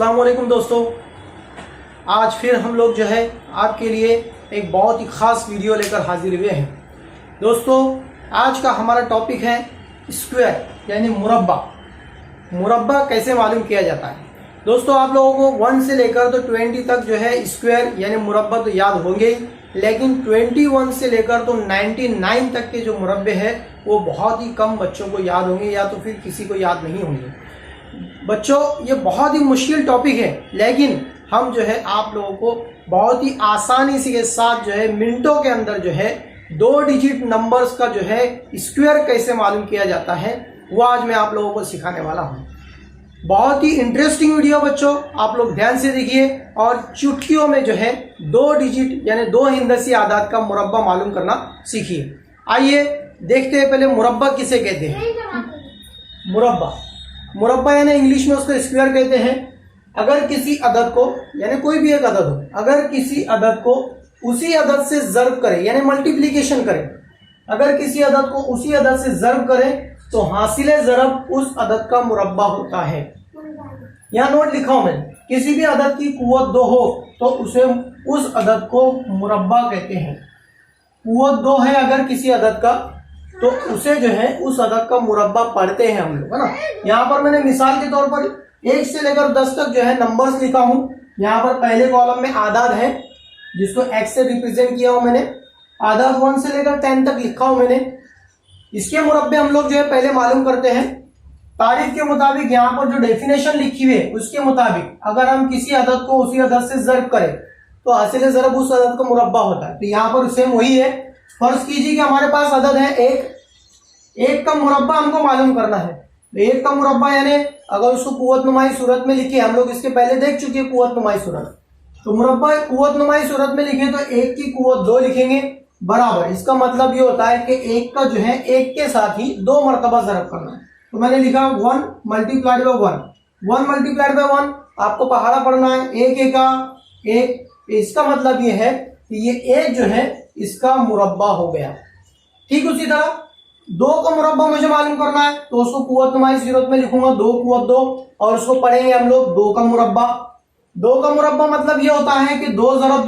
अस्सलाम वालेकुम दोस्तों, आज फिर हम लोग जो है आपके लिए एक बहुत ही ख़ास वीडियो लेकर हाजिर हुए हैं। दोस्तों आज का हमारा टॉपिक है स्क्वायर यानी मुरब्बा। मुरब्बा कैसे मालूम किया जाता है। दोस्तों आप लोगों को 1 से लेकर तो 20 तक जो है स्क्वायर यानी मुरब्बा तो याद होंगे ही, लेकिन 21 से लेकर तो 99 तक के जो मुरब्बे हैं वो बहुत ही कम बच्चों को याद होंगे या तो फिर किसी को याद नहीं होंगे। बच्चों ये बहुत ही मुश्किल टॉपिक है, लेकिन हम जो है आप लोगों को बहुत ही आसानी से के साथ जो है मिनटों के अंदर जो है 2 डिजिट नंबर्स का जो है स्क्वायर कैसे मालूम किया जाता है वो आज मैं आप लोगों को सिखाने वाला हूँ। बहुत ही इंटरेस्टिंग वीडियो बच्चों, आप लोग ध्यान से देखिए और चुटकियों में जो है 2 डिजिट यानी 2 हिंदसी आदाद का मुरब्बा मालूम करना सीखिए। आइए देखते हैं पहले मुरब्बा किसे कहते हैं। मुरब्बा यानी इंग्लिश में उसको स्क्वायर कहते हैं। अगर किसी अदद को यानी कोई भी एक अदद हो, अगर किसी अदद को उसी अदद से ज़र्ब करे यानी मल्टीप्लिकेशन करे, अगर किसी अदद को उसी अदद से ज़र्ब करे तो हासिल ज़रब उस अदद का मुरब्बा होता है। यहाँ नोट लिखा हूं मैंने, किसी भी अदद की कुव्वत 2 हो तो उसे उस अदद को मुरब्बा कहते हैं। कुव्वत 2 है अगर किसी अदद का तो उसे जो है उस अदद का मुरब्बा पढ़ते हैं हम लोग, है ना। यहाँ पर मैंने मिसाल के तौर पर 1 से लेकर 10 तक जो है नंबर्स लिखा हूं। यहाँ पर पहले कॉलम में आदाद है जिसको x से रिप्रेजेंट किया हूं मैंने। आदाद 1 से लेकर 10 तक लिखा हूं मैंने। इसके मुरब्बे हम लोग जो है पहले मालूम करते हैं। तारीफ के मुताबिक यहाँ पर जो डेफिनेशन लिखी हुई है उसके मुताबिक अगर हम किसी अदद को उसी अदद से ज़र्ब करें तो हासिल ज़रब उस अदद का मुरब्बा होता है। तो यहाँ पर सेम वही है। फर्ज कीजिए कि हमारे पास अदद है 1 का मुरब्बा हमको मालूम करना है। 1 का मुरब्बा यानी अगर उसको कुव्वत नुमाई सूरत में लिखे, हम लोग इसके पहले देख चुके हैं कुव्वत नुमाई सूरत, तो मुरब्बा कुव्वत नुमाई सूरत में लिखे तो 1 की कुव्वत 2 लिखेंगे बराबर। इसका मतलब ये होता है कि 1 का जो है 1 के साथ ही 2 मरतबा ज़रब करना है। तो मैंने लिखा 1 मल्टीप्लाइड बाय 1, 1 मल्टीप्लाइड बाय 1 आपको पहाड़ा पढ़ना है। 1 एका 1, इसका मतलब ये है कि ये 1 जो है इसका मुरब्बा हो गया। ठीक उसी तरह 2 का मुरब्बा मुझे मालूम करना है तो उसको कुव्वत नुमाई सूरत में लिखूंगा 2 कुव्वत 2 और उसको पढ़ेंगे हम लोग 2 का मुरब्बा। 2 का मुरब्बा मतलब ये होता है कि 2 ज़रब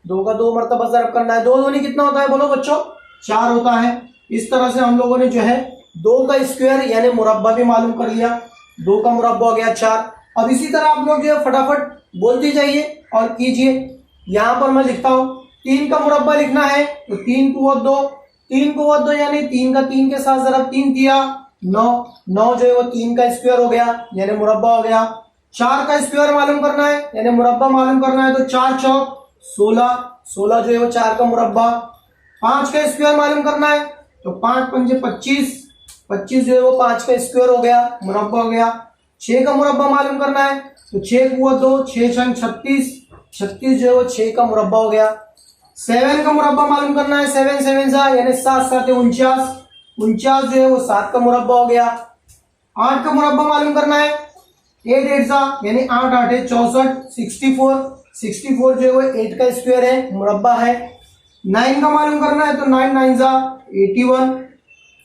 2 का 2 मरतबा ज़रब करना है। 2 दूनी कितना होता है बोलो बच्चों, 4 होता है। इस तरह से हम लोगों ने जो है 2 का स्क्वायर यानी मुरब्बा भी मालूम कर लिया। 2 का मुरब्बा हो गया 4। अब इसी तरह आप लोग जो है फटाफट बोलते जाइए और कीजिए। यहाँ पर मैं लिखता हूँ 3 का मुरब्बा लिखना है तो 3 कुव्वत 2, 3 कुव्वत 2 यानी 3 का 3 के साथ ज़रब 3 किया 9, 9 जो है वो 3 का स्क्वायर हो गया यानी मुरब्बा हो गया। 4 का स्क्वायर मालूम करना है यानी मुरब्बा मालूम करना है तो 4 चौक 16, 16 जो है वो 4 का मुरब्बा। 5 का स्क्वायर मालूम करना है तो 5 पंजे 25, 25 जो है वो 5 का स्क्वायर हो गया मुरब्बा हो गया। 6 का मुरब्बा मालूम करना है तो 6 कुव्वत 2, 6 छंग 36, 36 जो है वो 6 का मुरब्बा हो गया। 7 का मुरब्बा मालूम करना है 7 7 सा यानी 7 7 49, 49 जो है वो 7 का मुरब्बा हो गया। 8 का मुरब्बा मालूम करना है 8 8 सा यानी 8 8 है 64, 64, 64 जो है वो 8 का स्क्वायर है मुरब्बा है। 9 का मालूम करना है तो 9 9 सा 81,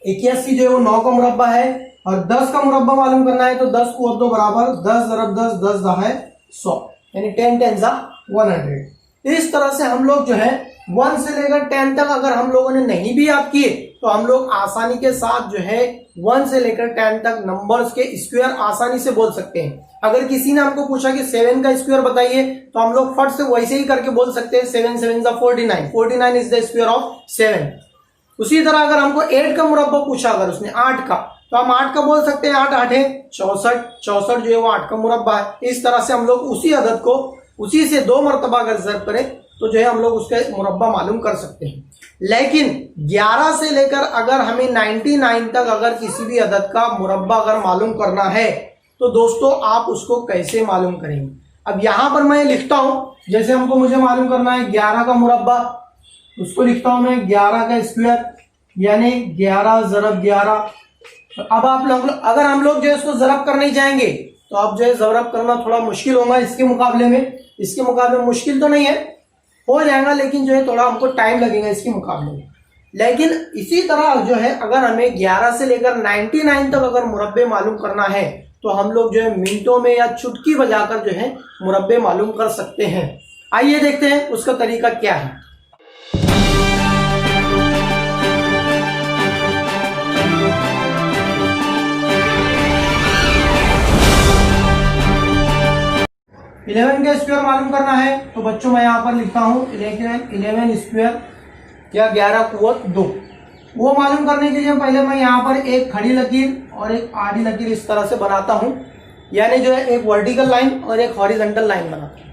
81 जो है वो 9 का मुरब्बा है। और 10 का मुरब्बा मालूम करना है तो 10 को 2 बराबर 10 ज़रब 10, 10 दा है 100 यानी 10 10 सा 100। इस तरह से हम लोग जो है 1 से लेकर 10 तक अगर हम लोगों ने नहीं भी याद किए तो हम लोग आसानी के साथ जो है 1 से लेकर 10 तक नंबर्स के स्क्वायर आसानी से बोल सकते हैं। अगर किसी ने हमको पूछा कि 7 का स्क्वायर बताइए तो हम लोग फट से वैसे ही करके बोल सकते हैं 7 7 सा 49, 49 इज द स्क्वायर ऑफ 7। उसी तरह अगर हमको 8 का मुरब्बा पूछा अगर उसने 8 का तो हम 8 का बोल सकते हैं 8 8 है 64, 64 जो है वो 8 का मुरब्बा है। इस तरह से हम लोग उसी अदद को उसी से 2 मरतबा अगर ज़र्ब करें तो जो है हम लोग उसका मुरब्बा मालूम कर सकते हैं। लेकिन 11 से लेकर अगर हमें 99 तक अगर किसी भी अदद का मुरब्बा अगर मालूम करना है तो दोस्तों आप उसको कैसे मालूम करेंगे। अब यहाँ पर मैं लिखता हूँ, जैसे हमको मुझे मालूम करना है 11 का मुरब्बा, उसको लिखता हूँ मैं 11 का स्क्वायर यानी 11 ज़रब 11। अब आप लोग अगर हम लोग जो है इसको ज़रब करने जाएंगे तो अब जो है ज़रब करना थोड़ा मुश्किल होगा इसके मुकाबले में। इसके मुकाबले मुश्किल तो नहीं है, हो जाएगा, लेकिन जो है थोड़ा हमको टाइम लगेगा इसके मुकाबले में। लेकिन इसी तरह जो है अगर हमें 11 से लेकर 99 तक अगर मुरब्बे मालूम करना है तो हम लोग जो है मिनटों में या चुटकी बजाकर जो है मुरब्बे मालूम कर सकते हैं। आइए देखते हैं उसका तरीका क्या है। इलेवन का स्क्वायर मालूम करना है तो बच्चों मैं यहाँ पर लिखता हूँ 11 स्क्वायर या 11 कुवत 2। वो मालूम करने के लिए पहले मैं यहाँ पर एक खड़ी लकीर और एक आड़ी लकीर इस तरह से बनाता हूँ, यानी जो है एक वर्टिकल लाइन और एक हॉरिजॉन्टल लाइन बनाता हूँ।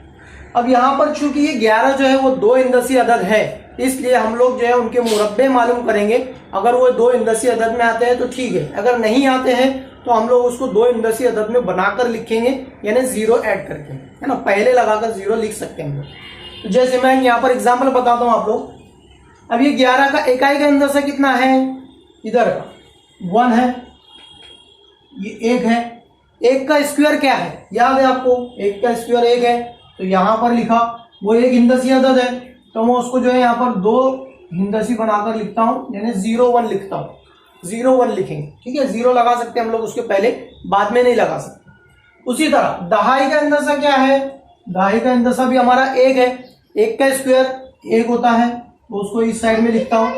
अब यहाँ पर चूंकि ये 11 जो है वो 2 इंदसी अदद है, इसलिए हम लोग जो है उनके मुरब्बे मालूम करेंगे। अगर वो 2 इंदसी अदद में आते हैं तो ठीक है, अगर नहीं आते हैं तो हम लोग उसको 2 इंदसी अदद में बनाकर लिखेंगे, यानी 0 ऐड करके, है ना, पहले लगाकर 0 लिख सकते हैं हम लोग। तो जैसे मैं यहाँ पर एग्जाम्पल बताता हूँ आप लोग। अब ये 11 का इकाई का अंदर से कितना है, इधर का 1 है, ये 1 है। 1 का स्क्वायर क्या है, याद है आपको, 1 का स्क्वायर 1 है, तो यहाँ पर लिखा वो एक हिंदसी अदद है, तो मैं उसको जो है यहाँ पर 2 हिंदसी बनाकर लिखता हूँ, यानी 0 1 लिखता हूँ। 0 1 लिखेंगे, ठीक है। 0 लगा सकते हैं हम लोग उसके पहले, बाद में नहीं लगा सकते। उसी तरह दहाई का अंदसा क्या है, दहाई का अंदसा भी हमारा 1 है। 1 का स्क्वायर 1 होता है, तो उसको इस साइड में लिखता हूँ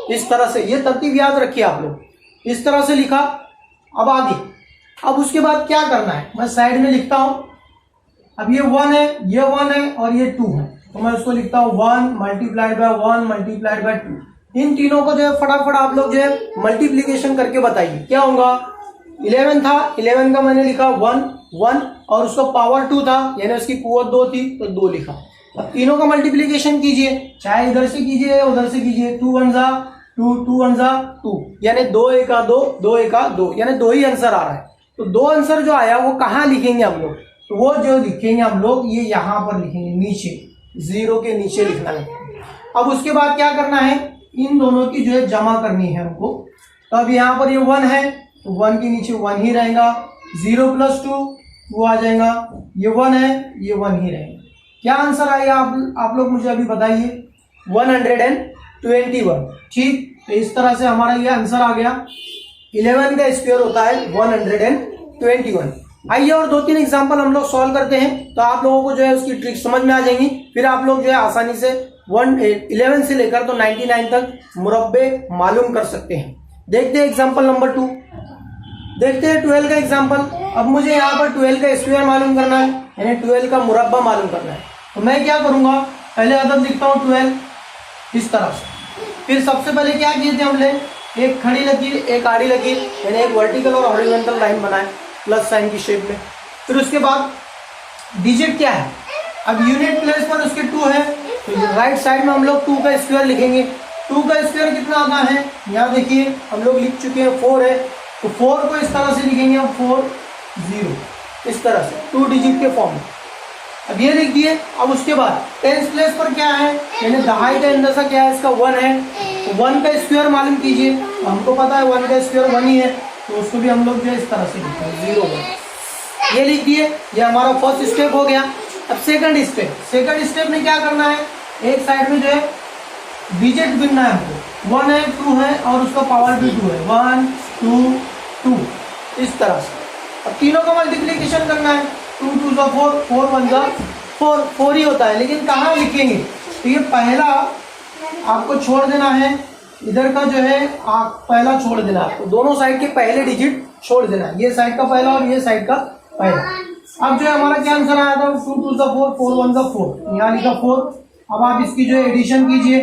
इस तरह से। ये तरतीब याद रखिए आप लोग, इस तरह से लिखा। अब आगे, अब उसके बाद क्या करना है, मैं साइड में लिखता हूँ। अब ये 1 है, ये 1 है और ये 2 है, तो मैं उसको लिखता हूँ 1 मल्टीप्लाइड बाय 1 मल्टीप्लाइड बाय 2। इन तीनों को जो है फटाफट आप लोग जो है मल्टीप्लीकेशन करके बताइए क्या होगा। 11 था, 11 का मैंने लिखा 1 1 और उसका पावर 2 था, यानी उसकी कुवत 2 थी तो 2 लिखा। अब तीनों का मल्टीप्लीकेशन कीजिए, चाहे इधर से कीजिए उधर से कीजिए। 2 1 जा 2, 2 1 जा 2, यानी 2 1 2, 2 1 2, यानी 2 ही आंसर आ रहा है। तो 2 आंसर जो आया वो कहाँ लिखेंगे हम लोग, तो वो जो लिखेंगे हम लोग ये यहाँ पर लिखेंगे, नीचे 0 के नीचे लिखना है। अब उसके बाद क्या करना है, इन दोनों की जो है जमा करनी है हमको। तो अब यहाँ पर ये 1 है, तो 1 के नीचे 1 ही रहेगा। 0 + 2 2 आ जाएगा। ये 1 है, ये 1 ही रहेगा। क्या आंसर आएगा आप लोग मुझे अभी बताइए, 121। ठीक, तो इस तरह से हमारा ये आंसर आ गया। 11 का स्क्वायर होता है 121। आइए और 2-3 एग्जांपल हम लोग सॉल्व करते हैं, तो आप लोगों को जो है उसकी ट्रिक समझ में आ जाएंगी। फिर आप लोग जो है आसानी से 11 से लेकर तो 99 तक मुरब्बे मालूम कर सकते हैं। देखते हैं एग्जांपल नंबर 2। देखते हैं 12 का एग्जांपल। अब मुझे यहाँ पर 12 का स्क्वायर मालूम करना है, यानी 12 का मुरब्बा मालूम करना है। तो मैं क्या करूंगा, पहले अदद लिखता हूँ 12 इस तरह से। फिर सबसे पहले क्या किए थे हमने, एक खड़ी लकीर एक आड़ी लकीर, यानी एक वर्टिकल और हॉरिजॉन्टल लाइन बनाए प्लस साइन की शेप में। फिर उसके बाद डिजिट क्या है, अब यूनिट प्लेस पर उसके 2 है, तो राइट साइड में हम लोग 2 का स्क्वायर लिखेंगे। 2 का स्क्वायर कितना आता है, यहाँ देखिए हम लोग लिख चुके हैं 4 है, तो 4 को इस तरह से लिखेंगे हम 4 0 इस तरह से 2 डिजिट के फॉर्म में। अब ये लिख दिए। अब उसके बाद टेंस प्लेस पर क्या है, यानी दहाई का अंदसा क्या है, इसका 1 है, तो 1 का स्क्वायर मालूम कीजिए। तो हमको पता है 1 का स्क्वायर 1 ही है, तो उसको भी हम लोग जो है इस तरह से लिखते हैं 0 1। ये लिख दिए, ये हमारा फर्स्ट स्टेप हो गया। अब सेकंड स्टेप में क्या करना है, एक साइड में जो है डिजिट गिनना है हमको। 1 है, 2 है और उसका पावर भी 2 है, 1 2 2 इस तरह से। अब तीनों का मल्टीप्लीकेशन करना है, 2 2 4 4 1 4 4 ही होता है, लेकिन कहाँ लिखेंगे, तो ये पहला आपको छोड़ देना है, इधर का जो है आप पहला छोड़ देना है, तो दोनों साइड के पहले डिजिट छोड़ देना है, ये साइड का पहला और ये साइड का पहला। अब जो है हमारा क्या आंसर आया था, 2 2 4 4 1 4, यहाँ लिखा 4। अब आप इसकी जो है एडिशन कीजिए,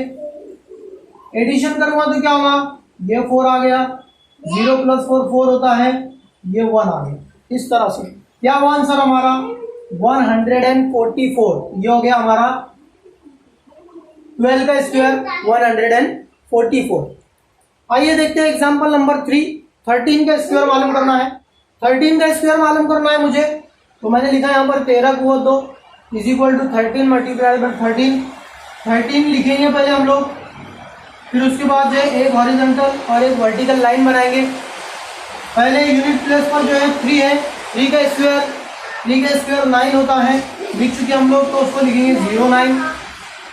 एडिशन करूंगा तो क्या होगा, ये 4 आ गया, 0 + 4 4 होता है, ये 1 आ गया। इस तरह से क्या हुआ आंसर हमारा 144। ये हो गया हमारा 12 का स्क्वायर 144। आइए देखते हैं एग्जांपल नंबर 3। 13 का स्क्वायर मालूम करना है। 13 का स्क्वायर मालूम करना है मुझे, तो मैंने लिखा यहाँ पर 13 कुवत 2 = 13 मल्टीप्लाइड बाय 13। 13 लिखेंगे पहले हम लोग, फिर उसके बाद जो है एक हॉरिजॉन्टल और एक वर्टिकल लाइन बनाएंगे। पहले यूनिट प्लेस पर जो है 3 है, 3 का स्क्वायर 9 होता है, लिख चुके हम लोग, तो उसको लिखेंगे 0 9।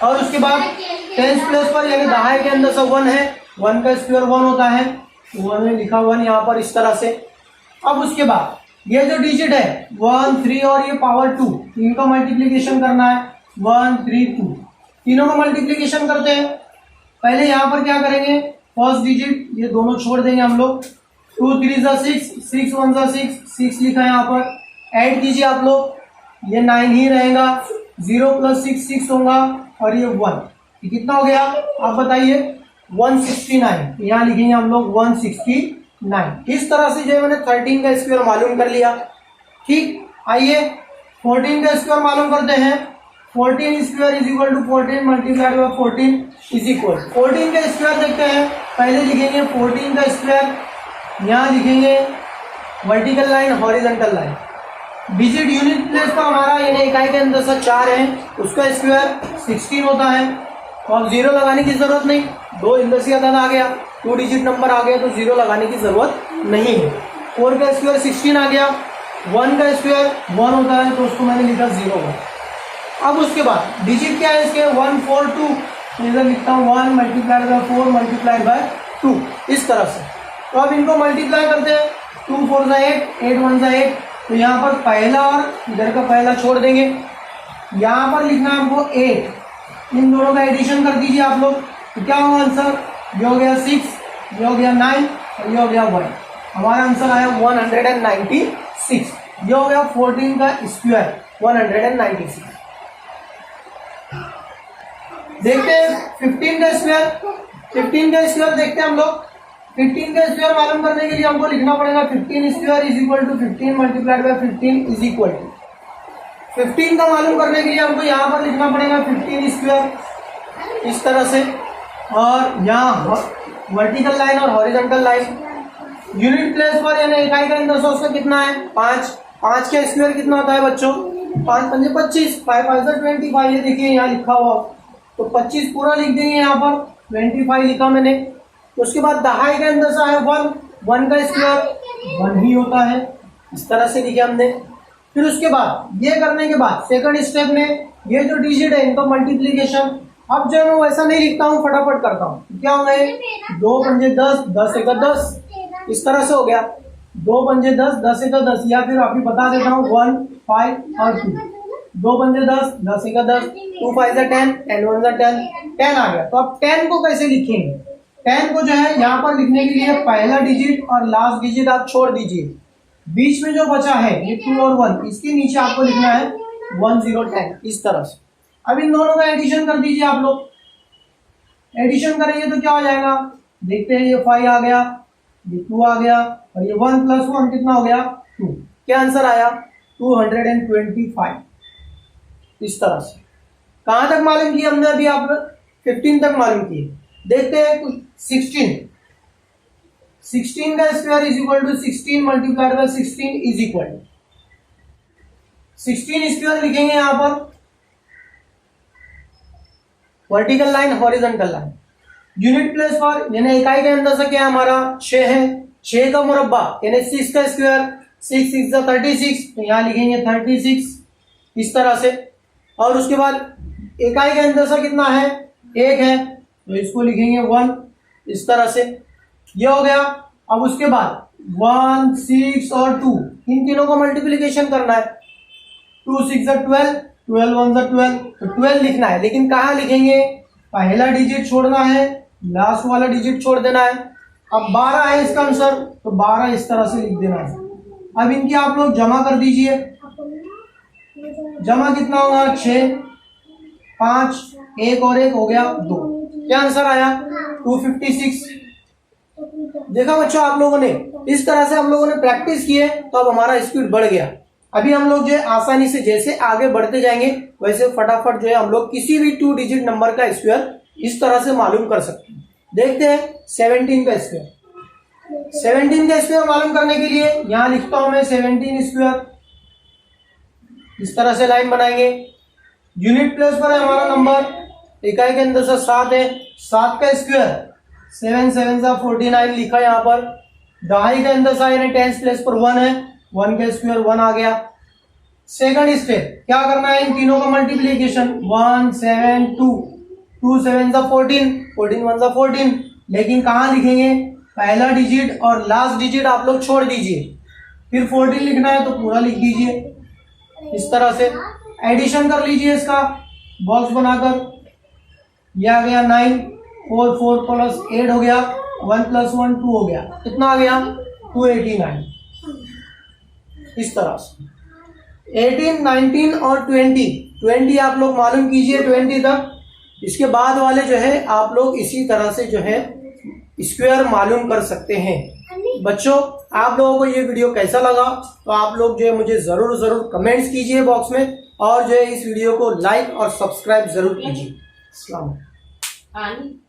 और उसके बाद टेंस प्लेस पर यानी दहाई के अंदर से 1 है, 1 का स्क्वायर 1 होता है, 1 में लिखा 1 यहाँ पर इस तरह से। अब उसके बाद ये जो डिजिट है 1 3 और ये पावर 2, इनका मल्टीप्लीकेशन करना है 1 3 2, तीनों का मल्टीप्लीकेशन करते हैं। पहले यहाँ पर क्या करेंगे, फर्स्ट डिजिट ये दोनों छोड़ देंगे हम लोग, 2 3 ज़ा 6, 6 1 ज़ा 6, 6 लिखा है यहाँ पर। ऐड कीजिए आप लोग, ये 9 ही रहेगा, 0 + 6 6 होगा और ये 1, ये कितना हो गया आप बताइए, 169। यहाँ लिखेंगे हम लोग 169। इस तरह से जो है मैंने 13 का स्क्वायर मालूम कर लिया। ठीक, आइए 14 का स्क्वायर मालूम करते हैं। 14 square is equal to 14 multiplied by 14 is equal, 14 का स्क्वायर देखते हैं। पहले लिखेंगे 14 का स्क्वायर, यहाँ लिखेंगे vertical line horizontal line, digit unit place पर हमारा यानी इकाई के अंदर से 4 है, उसका स्क्वायर 16 होता है। तो अब 0 लगाने की जरूरत नहीं, 2 इंदर से अदद आ गया, 2 डिजिट नंबर आ गया, तो 0 लगाने की जरूरत नहीं है। 4 का स्क्वायर 16 आ गया, 1 का स्क्वायर 1 होता है, तो उसको मैंने लिखा 0 का। अब उसके बाद डिजिट क्या है इसके, 1 4 2, इधर लिखता हूँ 1 मल्टीप्लाइड बाय 4 मल्टीप्लाइड बाय 2, इस तरह से। तो अब इनको मल्टीप्लाई करते हैं, 2 4 ज़ा 8, 8 1 ज़ा 8, तो यहाँ पर पहला और इधर का पहला छोड़ देंगे, यहाँ पर लिखना है हमको 8, इन दोनों का एडिशन कर दीजिए आप लोग, तो क्या होगा आंसर, ये हो गया 6, ये हो गया 9 और ये हो गया 1, हमारा आंसर आया 196। ये हो गया 14 का स्क्वायर 196। देखते हैं 15 का स्क्वायर, 15 का स्क्वायर देखते हैं हम लोग। 15 का स्क्वायर मालूम करने के लिए हमको लिखना पड़ेगा 15 square is equal to 15 multiplied by 15 is equal to, 15 का मालूम करने के लिए हमको यहाँ पर लिखना पड़ेगा 15 स्क्वायर इस तरह से, और यहाँ वर्टिकल लाइन और हॉरिजॉन्टल लाइन, यूनिट प्लेस पर यानी इकाई का अंदर से उसका कितना है 5, 5 का स्क्वायर कितना होता है बच्चों, 5 पंजे 25, 5 5 ज़ा 25, ये देखिए यहाँ लिखा हुआ, तो 25 पूरा लिख देंगे यहाँ पर, 25 लिखा मैंने। उसके बाद दहाई के अंदर से आया 1, 1 का स्क्वायर 1 ही होता है, इस तरह से लिखा हमने। फिर उसके बाद ये करने के बाद सेकंड स्टेप में ये जो डिजिट है इनका मल्टीप्लीकेशन, अब जो मैं वैसा नहीं लिखता हूँ, फटाफट करता हूँ, क्या होगा, 2 पंजे 10, 10 एका 10, इस तरह से हो गया, 2 पंजे 10, 10 एका 10, या फिर अभी बता देता हूँ 1 5 और 2, 2 पंजे 10, 10 एका 10, 2 5 ज़ा 10, 10 1 ज़ा 10, 10 आ गया। तो अब 10 को कैसे लिखेंगे, 10 को जो है यहाँ पर लिखने के लिए पहला डिजिट और लास्ट डिजिट आप छोड़ दीजिए, बीच में जो बचा है ये 2 और 1, इसके नीचे आपको लिखना है 1 0 10, इस तरह से। अब इन दोनों का एडिशन कर दीजिए आप लोग, एडिशन करेंगे तो क्या हो जाएगा, देखते हैं, ये 5 आ गया, ये 2 आ गया, और ये 1 + 1 कितना हो गया 2, क्या आंसर आया 225, इस तरह से। कहां तक मालूम किया हमने, अभी आप 15 तक मालूम किए। देखते हैं 16 का square is equal to 16 multiplied by 16 is equal to, 16 square लिखेंगे यहाँ पर, vertical line horizontal line, unit place पर यानी इकाई के अंदर से क्या हमारा 6 है, 6 का मुरब्बा यानी 6 का स्क्वायर, 6 6 ज़ा 36, तो यहाँ लिखेंगे 36 इस तरह से। और उसके बाद इकाई के अंदर से कितना है 1 है, तो इसको लिखेंगे 1 इस तरह से, ये हो गया। अब उसके बाद 1 6 और 2 इन तीनों का मल्टीप्लीकेशन करना है, 2 6 ज़ा 12, 12 1 ज़ा 12, तो 12 लिखना है, लेकिन कहाँ लिखेंगे, पहला डिजिट छोड़ना है, लास्ट वाला डिजिट छोड़ देना है। अब 12 है इसका आंसर, तो 12 इस तरह से लिख देना है। अब इनकी आप लोग जमा कर दीजिए, जमा कितना होगा 6 5 1 और 1 हो गया 2, क्या आंसर आया 256। देखा बच्चों, आप लोगों ने इस तरह से हम लोगों ने प्रैक्टिस की है, तो अब हमारा स्पीड बढ़ गया। अभी हम लोग जो है आसानी से जैसे आगे बढ़ते जाएंगे वैसे फटाफट जो है हम लोग किसी भी 2 डिजिट नंबर का स्क्वायर इस तरह से मालूम कर सकते हैं। देखते हैं 17 का स्क्वायर, 17 का स्क्वायर मालूम करने के लिए यहां लिखता हूं मैं 17 स्क्वायर, इस तरह से लाइन बनाएंगे। यूनिट प्लेस पर है हमारा नंबर, इकाई के अंदर से 7 है, 7 का स्क्वायर 7 7 ज़ा 49 लिखा यहाँ पर, दहाई के अंदर से यानी 10 प्लेस पर 1 है, 1 का स्क्वायर 1 आ गया। सेकंड स्टेप क्या करना है, इन तीनों का मल्टीप्लीकेशन 1 7 2, 2 7 ज़ा 14, 14 1 ज़ा 14, लेकिन कहाँ लिखेंगे, पहला डिजिट और लास्ट डिजिट आप लोग छोड़ दीजिए, फिर 14 लिखना है तो पूरा लिख दीजिए इस तरह से। एडिशन कर लीजिए इसका बॉक्स बनाकर। यह आ गया 9, 4 4 प्लस 8 हो गया, 1 प्लस 1 2 हो गया, कितना आ गया 289। इस तरह से 18, 19 और 20 आप लोग मालूम कीजिए 20 तक। इसके बाद वाले जो है आप लोग इसी तरह से जो है स्क्वायर मालूम कर सकते हैं। बच्चों, आप लोगों को ये वीडियो कैसा लगा तो आप लोग जो है मुझे जरूर कमेंट्स कीजिए बॉक्स में, और जो है इस वीडियो को लाइक और सब्सक्राइब जरूर कीजिए। अस्सलाम वालेकुम।